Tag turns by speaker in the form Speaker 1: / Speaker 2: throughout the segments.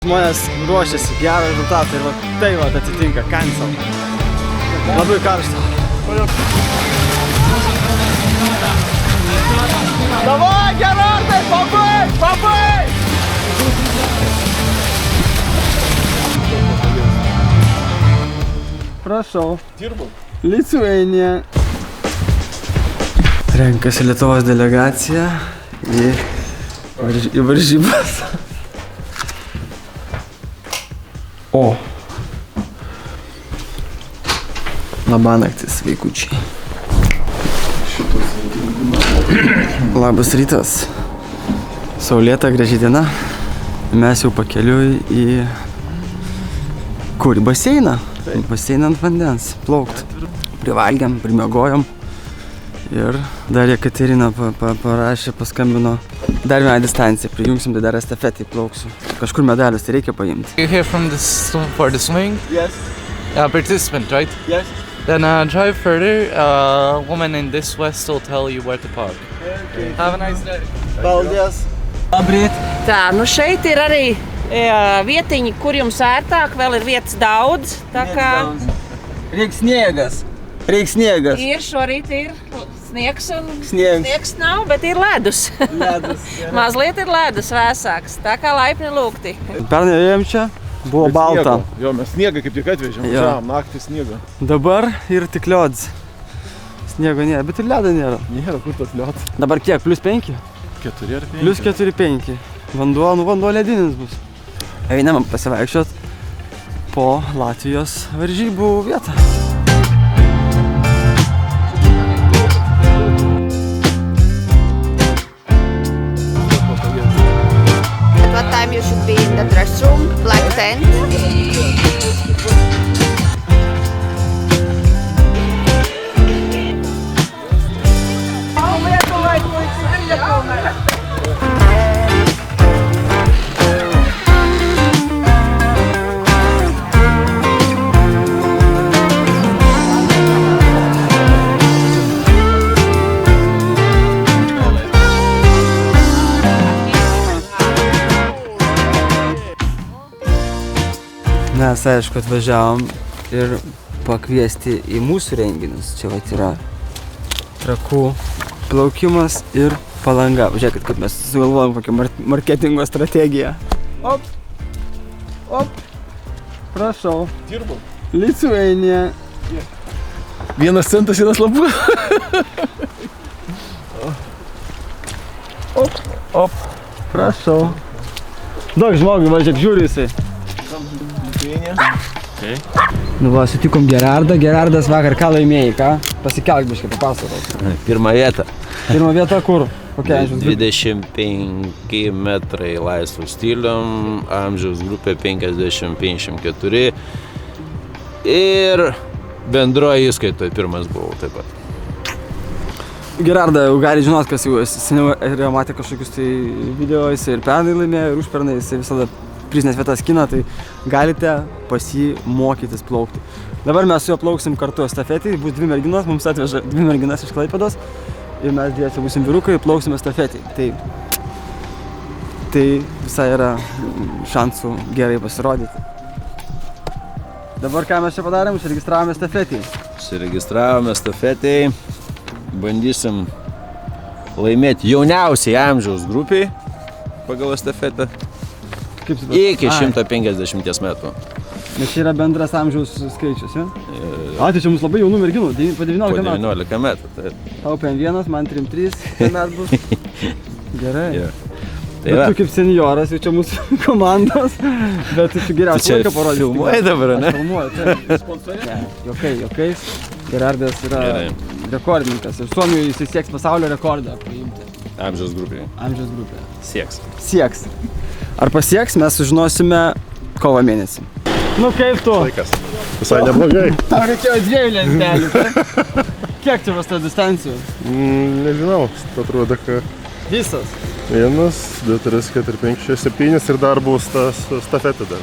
Speaker 1: Žmonės ruošiasi gerą rezultatą ir tai atsitinka, cancel. Labai karšta. Davai, Gerardai, pabaig! Prašau.
Speaker 2: Dirbu.
Speaker 1: Lithuania. Renkasi Lietuvos delegacija į varžybas. O. Labanaktis, vaikučiai. Labas rytas. Saulėta, graži diena. Mes jau pakeliui į... Kur? Į baseiną? Baseiną ant vandens. Plaukt. Privalgėm, primiegojom. Ir dar Jekaterina parašė, paskambino. Dar vieną distanciją prijungsim, tai dar estafetį plauksiu. Kažkur medalius, tai reikia paimti.
Speaker 3: You here from for the swing?
Speaker 1: Yes.
Speaker 3: Participant, right?
Speaker 1: Yes.
Speaker 3: Then drive further. Woman in this west will tell you where to park.
Speaker 1: Okay.
Speaker 3: Have a nice day.
Speaker 1: Paldies. Labrīt.
Speaker 4: Tā, nu šeit ir arī vietiņi, kur jums ērtāk, vēl ir vietas daudz, tā kā...
Speaker 1: Reiks sniegas. Reiks sniegas.
Speaker 4: Ir šorīt ir sniegs un
Speaker 1: Sniegs.
Speaker 4: sniegs nav, bet ir ledus.
Speaker 1: Ledus.
Speaker 4: Mazliet ir ledus vēsāks, tā kā laipni lūgti.
Speaker 1: Pernai ėjom čia, buvo balta.
Speaker 2: Jo, mes sniegą kaip tik atvežėm, važiavom naktį sniegą.
Speaker 1: Dabar ir tik liods. Sniego nėra, bet ir ledo nėra.
Speaker 2: Nėra, kur tas liodas.
Speaker 1: Dabar kiek? Plus 5?
Speaker 2: 4 ar 5?
Speaker 1: Plus 4-5. Vanduo ledinis bus. Einam pasivaikščiot po Latvijos varžybų vietą.
Speaker 5: What time you should be in the dress room? Black tent.
Speaker 1: Mes, aišku, atvažiavom ir pakviesti į mūsų renginius. Čia vat yra Trakų plaukimas ir Palanga. Žiūrėkit, kaip mes sugalvojom kokią marketingo strategiją. Op! Op! Prašau.
Speaker 2: Dirbu.
Speaker 1: Lithuania.
Speaker 2: 1 centas yra slabu.
Speaker 1: Op! Op! Prašau. Daug žmogui, va, žiūrėk, žiūri jisai. Nu va, sutikom Gerardą. Gerardas vakar ką laimėjai, ką? Pasikelk biškai, papasakok.
Speaker 6: Pirmą vietą.
Speaker 1: Pirmą vietą kur? Kokia amžiaus grupė?
Speaker 6: 25 metrai laisvų stilium, amžiaus grupė 50-54 ir bendroji įskaitoje pirmas buvau taip pat.
Speaker 1: Gerardą jau gali žinot, kas jau seniau yra matę kažkokius tai video, jisai ir pernai laimėjo, ir užpernai jisai visada prizinės vietas kina, tai galite pas jį mokytis plaukti. Dabar mes su juo plauksim kartu estafetį, bus 2 merginos, mums atveža 2 merginas iš Klaipėdos ir mes dviese būsim vyrukai ir plauksim estafetį. Tai visai yra šansų gerai pasirodyti. Dabar ką mes čia padarėm, užsiregistravome estafetį.
Speaker 6: Užsiregistravome estafetį, bandysim laimėti jauniausiai amžiaus grupiai pagal estafetę. Iki 150 metų.
Speaker 1: Nes čia yra bendras amžiaus skaičius, ja? Tai čia mums labai jaunų merginų, po 19 metų.
Speaker 6: Po 19 metų, tai.
Speaker 1: Tau PM1, man 3-3 metų bus. Gerai.
Speaker 6: Yeah.
Speaker 1: Bet tu kaip senjoras, jau čia mūsų komandos, bet tu geriausią laiką parodys.
Speaker 6: Filmuoji dabar, ne?
Speaker 1: Aš filmuoju, tai. Jokais. Gerardas yra rekordininkas ir Suomijoje jis sieks pasaulio rekordą paimti.
Speaker 6: Amžiaus grupėje.
Speaker 1: Amžiaus grupėje.
Speaker 6: Sieks.
Speaker 1: Ar pasieks, mes sužinosime kovo mėnesį. Nu kaip tu?
Speaker 2: Laikas. Visai neblogai.
Speaker 1: Tau reikėjo 2 lentelių, tai? Kiek čia vasta distancijų?
Speaker 2: Nežinau, atrodo, kad...
Speaker 1: Visas?
Speaker 2: 1, 2, 3, 4, 5, 6, 7 ir dar bus tas stafetė dar.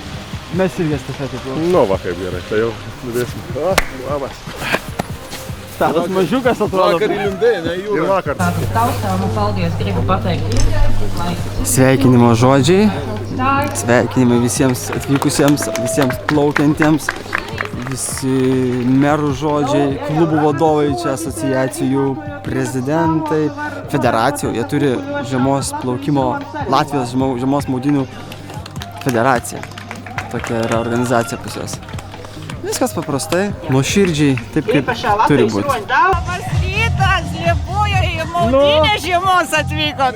Speaker 1: Mes irgi estafetį plauksim.
Speaker 2: Nu va, kaip gerai, tai jau nudėsim. Labas.
Speaker 1: Tas mažiukas atrodo.
Speaker 2: Ir vakar.
Speaker 4: Paldies, gribu pateikt.
Speaker 1: Sveikinimo žodžiai. Sveikinimai visiems atvykusiems, visiems plaukiantiems. Visi merų žodžiai, klubų vadovai, čia asociacijų prezidentai, federacijų. Jie turi žiemos plaukimo, Latvijos žiemos maudynių federacija. Tokia yra organizacija pas juos. Viskas paprastai, nuoširdžiai, taip kaip turi būti.
Speaker 4: Labas rytas, Liepojoje į maudynę žiemos atvykot.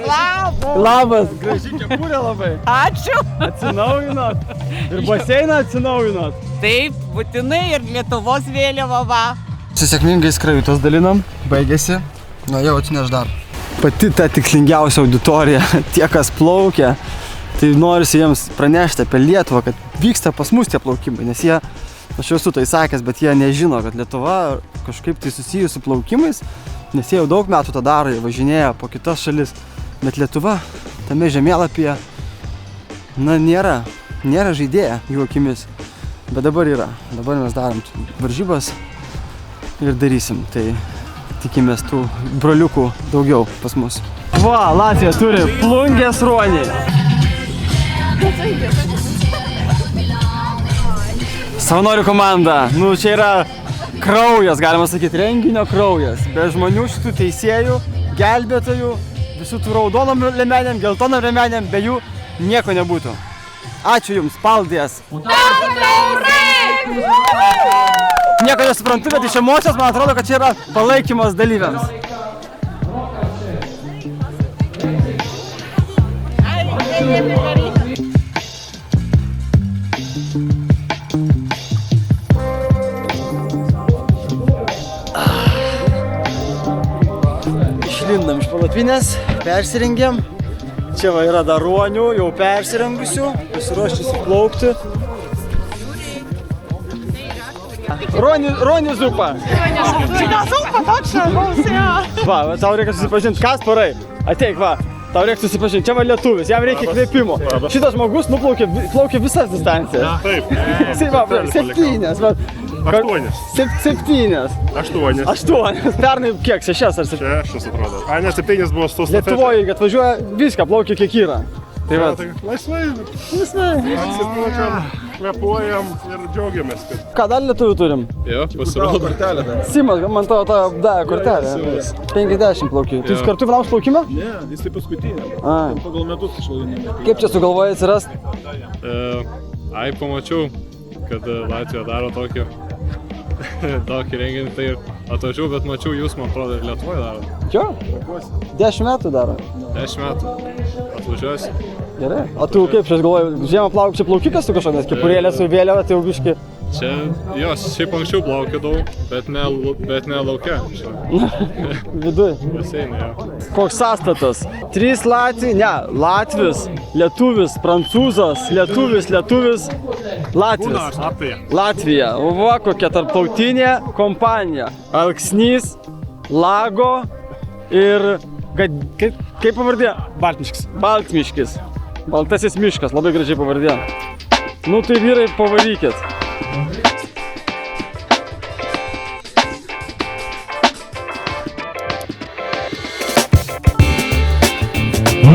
Speaker 1: Labas, graži kepurė labai.
Speaker 4: Ačiū.
Speaker 1: Atsinaujinot. Ir baseiną atsinaujinot.
Speaker 4: Taip, būtinai ir Lietuvos vėliava va.
Speaker 1: Sėkmingai skrajutos dalinam, baigėsi. Na jau atsineš dar. Pati ta tikslingiausia auditorija, tie kas plaukia, tai norisi jiems pranešti apie Lietuvą, kad vyksta pas mus tie plaukimai, nes jie, aš jau esu tai sakęs, bet jie nežino, kad Lietuva kažkaip tai susijus su plaukimais, nes jie jau daug metų tą daro, jie važinėja po kitas šalis, bet Lietuva tame žemėlapyje, na nėra žaidėja jų akimis. Bet dabar yra. Dabar mes darom varžybas ir darysim. Tai tikimės tų broliukų daugiau pas mus. Va, Latvija turi plungės ruonį. Savanorių komanda. Nu, čia yra kraujas, galima sakyti, renginio kraujas. Be žmonių šitų teisėjų, gelbėtojų, visų tų raudonom liemenėm, geltonom liemenėm, be jų nieko nebūtų. Ačiū Jums, paldies! Nieko nesuprantu, bet iš emocijos man atrodo, kad čia yra palaikymas dalyviams. Išlindam iš palapinės, persirengėm. Čia va yra dar ruonių, jau persirengusių, pasiruošusių plaukti. Ruonių zupa.
Speaker 4: Zupa, točia, ja.
Speaker 1: Va, tau reikia susipažinti. Kasparai, ateik va, tau reikia susipažinti. Čia va lietuvis, jam reikia įkvėpimo. Šitas žmogus plaukia visas distancijas.
Speaker 2: Taip.
Speaker 1: 7.
Speaker 2: 8.
Speaker 1: 8. Pernai kiek? 6 ar 7?
Speaker 2: 6 atrodo. A, ne, 7 buvo su stafetė.
Speaker 1: Lietuvoje atvažiuoja viską, plaukia kiek yra. Tai va.
Speaker 2: Laisvai. Kvepuojam ir džiaugiamės.
Speaker 1: Ką dar lietuvių turim?
Speaker 6: Jo, pasirodo.
Speaker 1: Simas, man tavo tą davė kortelę. 50 plaukiai. Tai jūs kartu vienam plaukime?
Speaker 7: Ne, jis tai paskutinė. Pagal metus išlavinė.
Speaker 1: Kaip čia sugalvojai atsirast?
Speaker 8: Pamačiau, kad Latvija daro tokį renginį, tai atvažiavau, bet mačiau jūs, man atrodo, ir Lietuvoje daro.
Speaker 1: Čia? 10 metų daro.
Speaker 8: 10 metų. Atvažiuosi.
Speaker 1: Gerai. O tu kaip čia galvoji, žiemą čia plaukikas su kažkokios kepurėlė su vėliava, tai jau biški.
Speaker 8: Čia, jos, šiaip anksčiau plaukėdavau, bet ne lauke.
Speaker 1: Viduj.
Speaker 8: Baseine, jo.
Speaker 1: Koks sąstatas? 3 Latviai, ne, Latvis, lietuvis, prancūzas, lietuvis, Latvis. Latvija. Va, kokia tarptautinė kompanija. Alksnys, Lago ir... Kaip pavardė? Baltmiškis. Baltasis miškas, labai gražiai pavardė. Nu tai vyrai, pavarykit.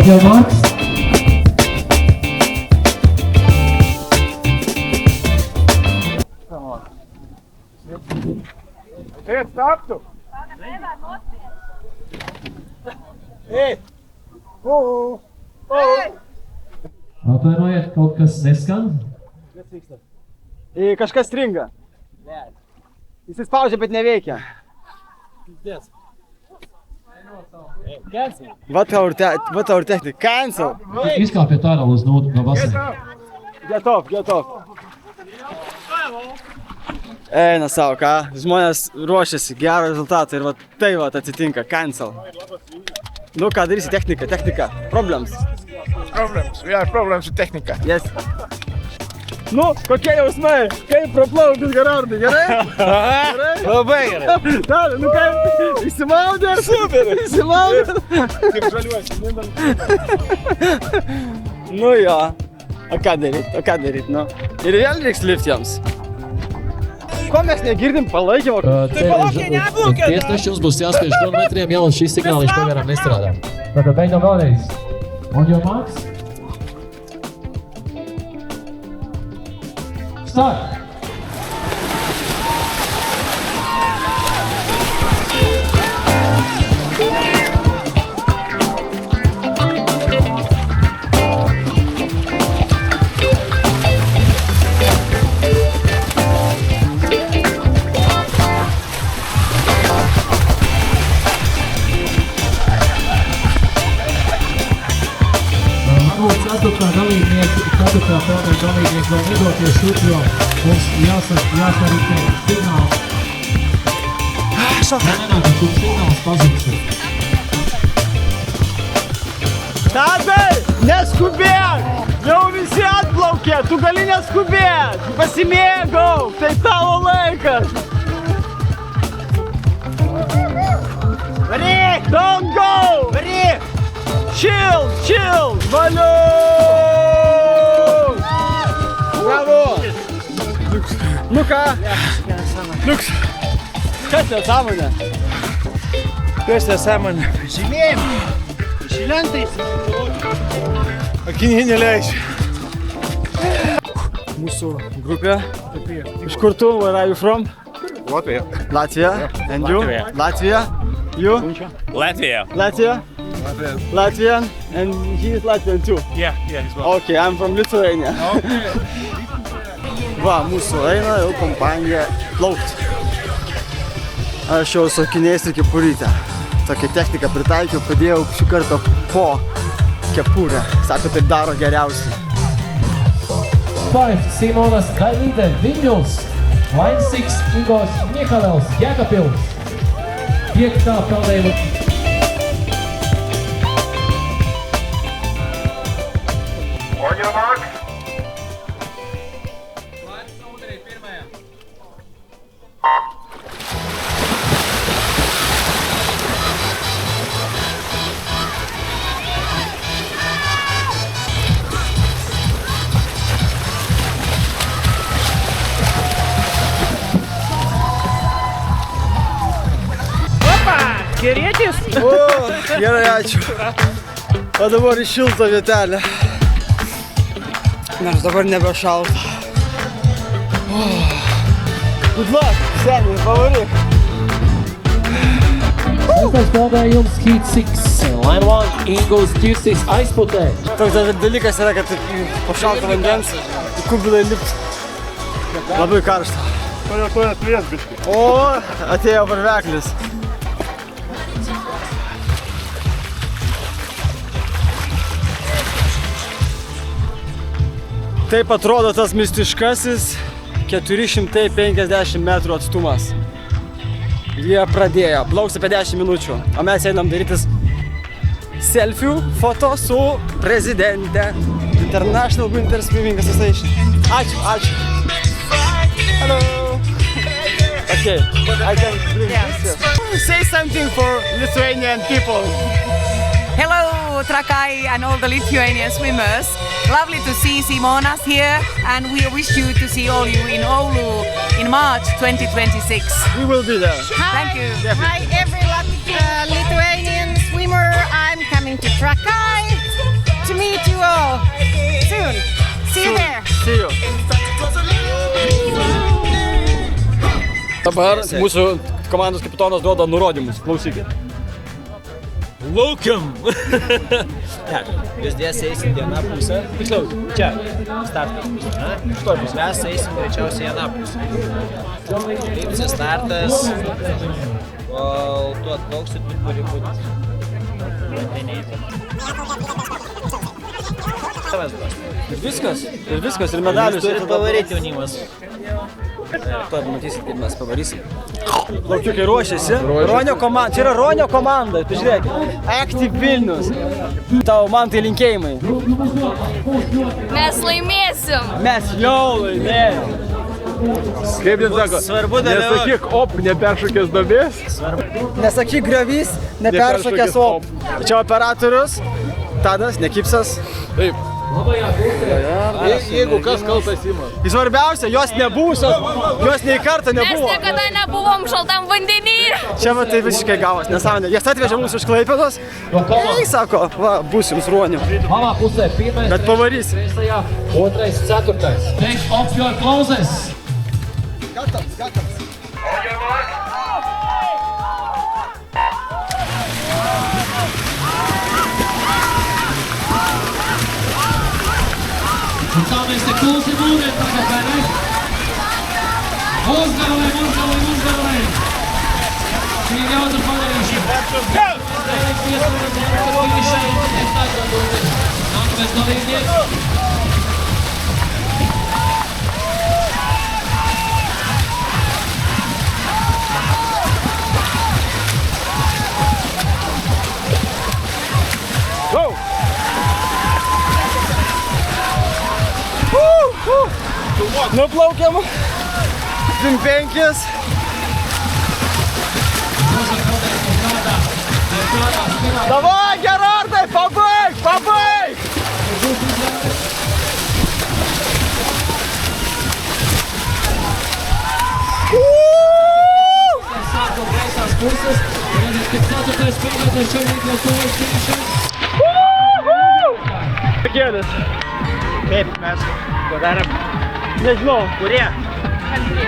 Speaker 9: Your marks.
Speaker 2: Hey, stop tu! Hey!
Speaker 9: Atvainojiet, kaut kas neskan?
Speaker 1: Kažkas stringa. Jis įspaudžia, bet neveikia. Va tau ir technika. Cancel!
Speaker 9: Izkāpiet ārā uz no basēna.
Speaker 1: Get off. Eina savo, ką? Žmonės ruošiasi gerą rezultatą ir va tai va atsitinka. Cancel. Nu ką darysi? Technika. Problems.
Speaker 7: We have problems with technika.
Speaker 1: Yes. Nu, kokie jausmai? Kaip praplaukis, Gerardai, gerai? Gerai?
Speaker 7: Labai gerai.
Speaker 1: Dar, nu kaip? Įsimaudė? Super! Įsimaudė?
Speaker 7: Kaip žaliuosi.
Speaker 1: Nu jo. O ką daryt, nu? Ir vėl reiks lift jiems. Ko mes negirdim palaikymo?
Speaker 9: Tiesnešums bus jāspiež kilometriem, jau šī signāla pagaram nestrādā. Tātad beidzam vēlreiz. On your marks. Start! Ceturtā formā dalībnieki vēl nedoties šurp, jo mums jāsarītē signāls. Nenāk, šurp signāls pazudšas.
Speaker 1: Tadai, neskubėk! Jau visi atplaukė, tu gali neskubėk! Pasimėgau, tai tavo laikas! Varyk! Don't go! Varyk! Chill! Valiuk! Bravo! Nu ką? Liuks! Kas nesąmonė?
Speaker 7: Kas nesąmonė? Žymėjim! Šilentais! Akiniai neleidžia.
Speaker 1: Mūsų grupė. Iš kur tu? Where are you from?
Speaker 7: Latvija.
Speaker 1: Latvia. And you? Latvia. You?
Speaker 7: Latvija.
Speaker 1: Latvia? Latvian. And he is Latvian too.
Speaker 7: Yeah, he's well.
Speaker 1: Okay, I'm from Lithuania. Va, mūsų eina jau kompanija plaukt. Aš jau su akiniais ir kepuryte. Tokią techniką pritaikiau, padėjau šį kartą po kepurę. Sako, taip daro geriausiai.
Speaker 9: 5. Simonas Dailīte, Viļņus. Line 6. Igors Mihalels, Jēkabpils. 5. peldējuma.
Speaker 7: On your mark.
Speaker 4: Gerėtis?
Speaker 1: O, gerai, ačiū. O dabar į šiltą vietelę. Nes dabar nebešalta. Good luck, seniai, pavaryk.
Speaker 9: Sestais peldējums Heat 6. Line 1. Ingūs 26 aizputē.
Speaker 1: Toks dalykas yra, kad po šalto vandens į kubilą lipt. Labai karšta.
Speaker 2: Tuoj atvės biškai.
Speaker 1: O, atėjo varveklis. Taip atrodo tas mistiškasis 450 metrų atstumas. Jie pradėjo, plauks apie 10 minučių, o mes einam darytis selfių foto su prezidente. International Winter Swimming Association. Ačiū. Hello. Okay, I can bring this. Say something for Lithuanian people.
Speaker 10: Hello, Trakai and all the Lithuanian swimmers. Lovely to see Simonas here, and we wish you to see all you in Oulu in March 2026.
Speaker 1: We will be there.
Speaker 10: Thank you.
Speaker 5: Hi, every Lithuanian swimmer. I'm coming to Trakai to meet you all soon. See you there.
Speaker 1: See you. Dabar mūsų komandos kapitonas duoda nurodymus. Klausykit.
Speaker 11: Laukiam! Ne, jūs dės eisim vieną pusę. Tiksliau, čia, startas pusė, ne? Šitoj pusė. Mes eisim greičiausiai vieną pusę. Krypsis startas, kol tu atplauksit, turi būti.
Speaker 1: Ir viskas, ir medalius.
Speaker 11: Jūs turit pavaryti jaunimas.
Speaker 1: Tuoj pamatysit, kaip mes pavarysim. Plaukiukai ruošiasi. Ronio komanda. Čia yra Ronio komanda. Pažiūrėkit. Active Vilnius. Tau man tai linkėjimai.
Speaker 12: Mes laimėsim.
Speaker 1: Mes jau laimėjom.
Speaker 2: Kaip jis sako?
Speaker 1: Svarbu dalyvauti.
Speaker 2: Nesakyk op, neperšokęs duobės.
Speaker 1: Nesakyk gravys, neperšokęs op. Čia operatorius. Tadas, Nekipsas.
Speaker 2: Taip.
Speaker 6: Jeigu kas kaltas įmas.
Speaker 1: Svarbiausia, jos nebūsios, jos nei kartą
Speaker 12: Mes
Speaker 1: nebuvo.
Speaker 12: niekada nebuvom šaltam vandenį.
Speaker 1: Čia va tai visiškai gavos, nesąmonė. Jis atvežė mūsų iš Klaipėdos. Ei, sako, va, bus jums ruonių.
Speaker 9: Mama pusė, pirmas.
Speaker 1: Bet pavarys.
Speaker 9: Otrais, ceturtais. Take off your clothes. Saamme sitten 6 muuden takapäin. Muskaloin. Siinä on se paljon.
Speaker 1: Nuplaukiam. 25. Davai, Gerardai, pabaig! Kėlis.
Speaker 11: Kaip mes padarėm?
Speaker 1: Nežinau.
Speaker 11: Kurie? Antri?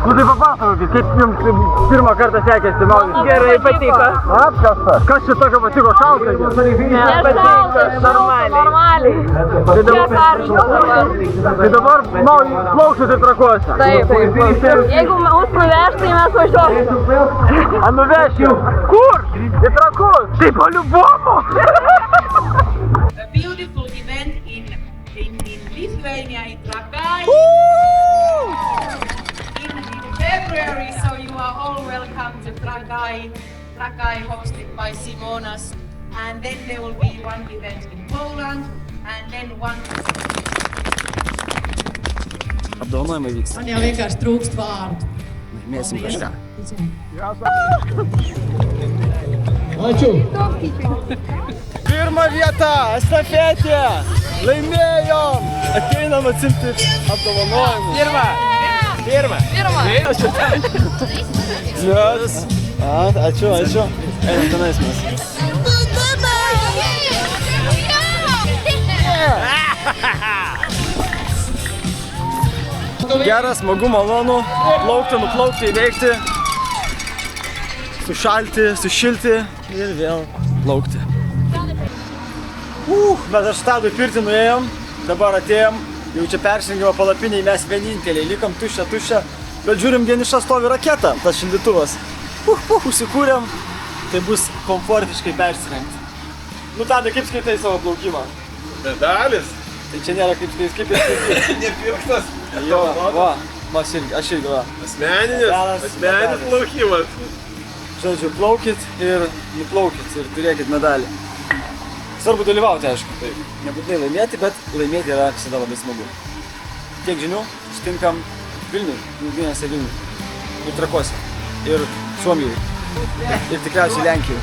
Speaker 1: Nu tai papasakokit, kaip jums pirmą kartą sekėsi maudytis?
Speaker 4: Gerai patiko.
Speaker 1: Kas čia tokio patiko šaltai?
Speaker 4: Normaliai.
Speaker 1: Tai dabar plauksit į Trakuose.
Speaker 12: Taip. Jeigu mus nuveš, tai mes važiuosim.
Speaker 1: A nuvešiu? Kur? Į Trakus. Tai po Liubomo.
Speaker 10: A beautiful event in Lithuania, in Trakai. In February, so you are all welcome to Trakai. Trakai hosted by Simonas. And then there will be one event in Poland, and then one...
Speaker 1: Apdovanojimai vyksta.
Speaker 10: Man jau vienkārši trūkst vārdu.
Speaker 1: Mėsim kažką.
Speaker 9: Ačiū.
Speaker 1: Pirma vieta, estafetė. Laimėjom. Ateinam atsimti apdovanojimų. Pirma. Yes. Ačiū. Einam tenais mes. Geras, smagu, malonu. Nuplaukti, įveikti. Sušalti, sušilti ir vėl plaukti. Mes aš Tadui pirtį nuėjom, dabar atėjom, jau čia persijungimo palapiniai, mes vieninteliai, likom tuščia, bet žiūrim, vieniša stovi raketa, tas šildytuvas. Užsikūrėm, tai bus komfortiškai persirengti. Nu Tadai, kaip skaitai savo plaukimą?
Speaker 2: Medalis.
Speaker 1: Tai čia nėra kaip skaitai.
Speaker 2: Nepirktas.
Speaker 1: Jo, va, aš irgi va.
Speaker 2: Asmeninis plaukimas.
Speaker 1: Žodžiu, plaukit ir nuplaukit ir turėkit medalį. Svarbu dalyvauti, aišku. Taip. Nebūtinai laimėti, bet laimėti yra visada labai smagu. Tiek žinių, sutinkam Vilniui, Jungtinėse Vilniui, ir Trakuose, ir Suomijai, ir tikriausiai Lenkijoje.